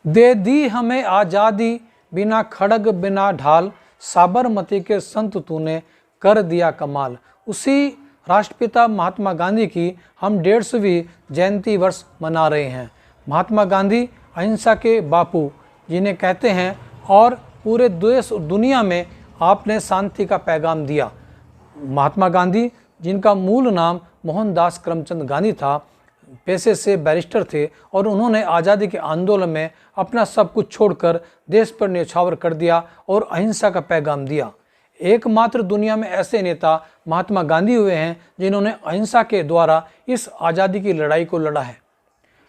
दे दी हमें आज़ादी बिना खड़ग बिना ढाल, साबरमती के संत तूने कर दिया कमाल। उसी राष्ट्रपिता महात्मा गांधी की हम 150वीं जयंती वर्ष मना रहे हैं। महात्मा गांधी अहिंसा के बापू जिन्हें कहते हैं और पूरे देश और दुनिया में आपने शांति का पैगाम दिया। महात्मा गांधी जिनका मूल नाम मोहनदास करमचंद गांधी था, पेशे से बैरिस्टर थे और उन्होंने आज़ादी के आंदोलन में अपना सब कुछ छोड़कर देश पर न्यौछावर कर दिया और अहिंसा का पैगाम दिया। एकमात्र दुनिया में ऐसे नेता महात्मा गांधी हुए हैं जिन्होंने अहिंसा के द्वारा इस आज़ादी की लड़ाई को लड़ा है।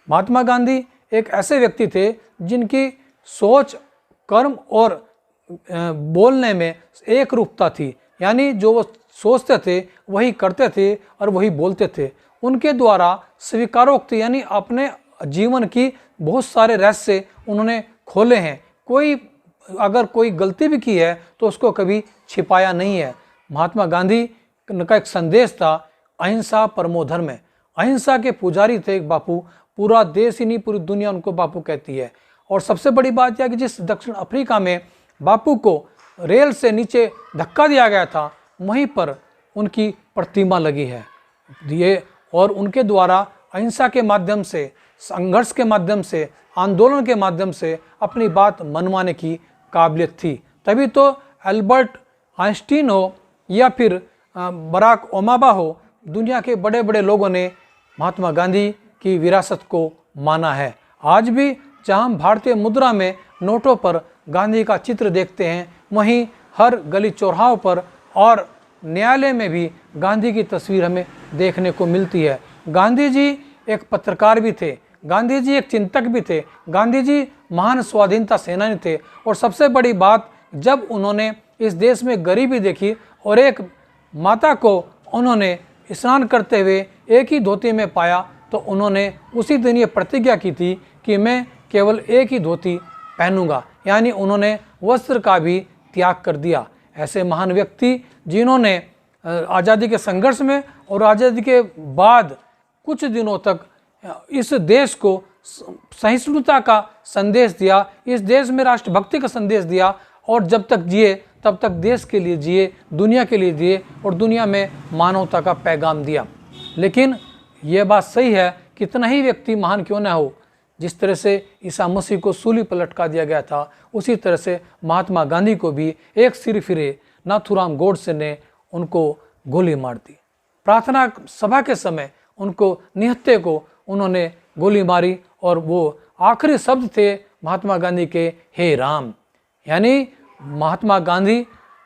महात्मा गांधी एक ऐसे व्यक्ति थे जिनकी सोच, कर्म और बोलने में एक रूपता थी, यानी जो वो सोचते थे वही करते थे और वही बोलते थे। उनके द्वारा स्वीकारोक्त यानी अपने जीवन की बहुत सारे रहस्य उन्होंने खोले हैं। अगर कोई गलती भी की है तो उसको कभी छिपाया नहीं है। महात्मा गांधी का एक संदेश था, अहिंसा परमो धर्म। अहिंसा के पुजारी थे एक बापू, पूरा देश ही नहीं पूरी दुनिया उनको बापू कहती है। और सबसे बड़ी बात यह कि जिस दक्षिण अफ्रीका में बापू को रेल से नीचे धक्का दिया गया था, वहीं पर उनकी प्रतिमा लगी है ये, और उनके द्वारा अहिंसा के माध्यम से, संघर्ष के माध्यम से, आंदोलन के माध्यम से अपनी बात मनवाने की काबिलियत थी। तभी तो एल्बर्ट आइंस्टीन हो या फिर बराक ओबामा हो, दुनिया के बड़े बड़े लोगों ने महात्मा गांधी की विरासत को माना है। आज भी जहां हम भारतीय मुद्रा में नोटों पर गांधी का चित्र देखते हैं, वहीं हर गली चौराहों पर और न्यायालय में भी गांधी की तस्वीर हमें देखने को मिलती है। गांधी जी एक पत्रकार भी थे, गांधी जी एक चिंतक भी थे, गांधी जी महान स्वाधीनता सेनानी थे। और सबसे बड़ी बात, जब उन्होंने इस देश में गरीबी देखी और एक माता को उन्होंने स्नान करते हुए एक ही धोती में पाया, तो उन्होंने उसी दिन ये प्रतिज्ञा की थी कि मैं केवल एक ही धोती पहनूंगा, यानी उन्होंने वस्त्र का भी त्याग कर दिया। ऐसे महान व्यक्ति जिन्होंने आज़ादी के संघर्ष में और आज़ादी के बाद कुछ दिनों तक इस देश को सहिष्णुता का संदेश दिया, इस देश में राष्ट्रभक्ति का संदेश दिया, और जब तक जिए तब तक देश के लिए जिए, दुनिया के लिए जिए और दुनिया में मानवता का पैगाम दिया। लेकिन यह बात सही है, कितना ही व्यक्ति महान क्यों ना हो, जिस तरह से ईसा मसीह को सूली पर लटका दिया गया था, उसी तरह से महात्मा गांधी को भी एक सिर फिरे नाथूराम गोडसे ने उनको गोली मार दी। प्रार्थना सभा के समय उनको निहत्थे को उन्होंने गोली मारी और वो आखिरी शब्द थे महात्मा गांधी के, हे राम। यानी महात्मा गांधी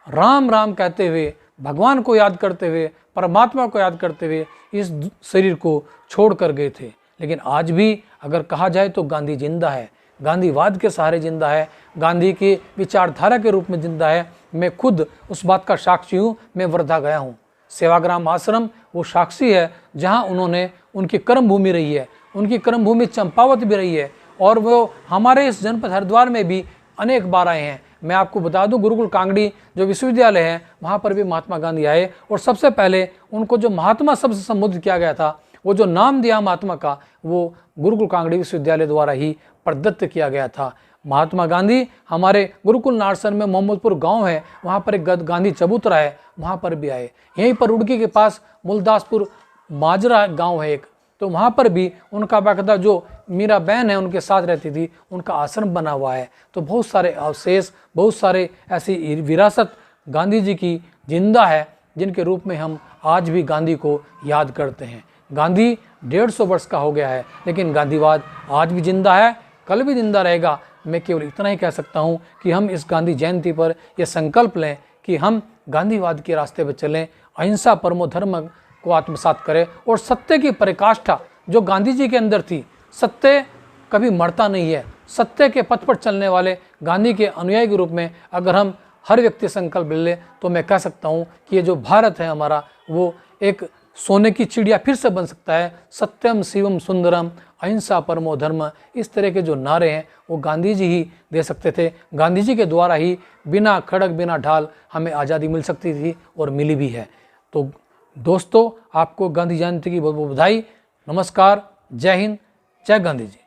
राम राम कहते हुए, भगवान को याद करते हुए, परमात्मा को याद करते हुए इस शरीर को छोड़ कर गए थे। लेकिन आज भी अगर कहा जाए तो गांधी जिंदा है, गांधीवाद के सहारे जिंदा है, गांधी की विचारधारा के रूप में जिंदा है। मैं खुद उस बात का साक्षी हूँ। मैं वर्धा गया हूँ, सेवाग्राम आश्रम वो साक्षी है जहाँ उन्होंने, उनकी कर्म भूमि रही है, उनकी कर्म भूमि चंपावत भी रही है, और वो हमारे इस जनपद हरिद्वार में भी अनेक बार आए हैं। मैं आपको बता दूं, गुरुकुल कांगड़ी जो विश्वविद्यालय है, वहाँ पर भी महात्मा गांधी आए, और सबसे पहले उनको जो महात्मा शब्द से संबोधित किया गया था, वो जो नाम दिया महात्मा का, वो गुरुकुल कांगड़ी विश्वविद्यालय द्वारा ही प्रदत्त किया गया था। महात्मा गांधी हमारे गुरुकुल नारसन में मोहम्मदपुर गांव है, वहाँ पर एक गांधी चबूतरा है, वहाँ पर भी आए। यहीं पर रुड़की के पास मुलदासपुर माजरा गांव है एक, तो वहाँ पर भी उनका बाकायदा जो मीरा बहन है उनके साथ रहती थी, उनका आश्रम बना हुआ है। तो बहुत सारे अवशेष, बहुत सारे ऐसी विरासत गांधी जी की जिंदा है, जिनके रूप में हम आज भी गांधी को याद करते हैं। गांधी 150 वर्ष का हो गया है, लेकिन गांधीवाद आज भी जिंदा है, कल भी जिंदा रहेगा। मैं केवल इतना ही कह सकता हूँ कि हम इस गांधी जयंती पर यह संकल्प लें कि हम गांधीवाद के रास्ते पर चलें, अहिंसा परमो धर्म को आत्मसात करें, और सत्य की पराकाष्ठा जो गांधी जी के अंदर थी, सत्य कभी मरता नहीं है। सत्य के पथ पर चलने वाले गांधी के अनुयायी के रूप में अगर हम हर व्यक्ति संकल्प ले, तो मैं कह सकता हूँ कि ये जो भारत है हमारा, वो एक सोने की चिड़िया फिर से बन सकता है। सत्यम शिवम सुंदरम अहिंसा परमो धर्म, इस तरह के जो नारे हैं वो गांधी जी ही दे सकते थे। गांधी जी के द्वारा ही बिना खड़ग बिना ढाल हमें आज़ादी मिल सकती थी, और मिली भी है। तो दोस्तों, आपको गांधी जयंती की बहुत बहुत बधाई। नमस्कार, जय हिंद, जय गांधी जी।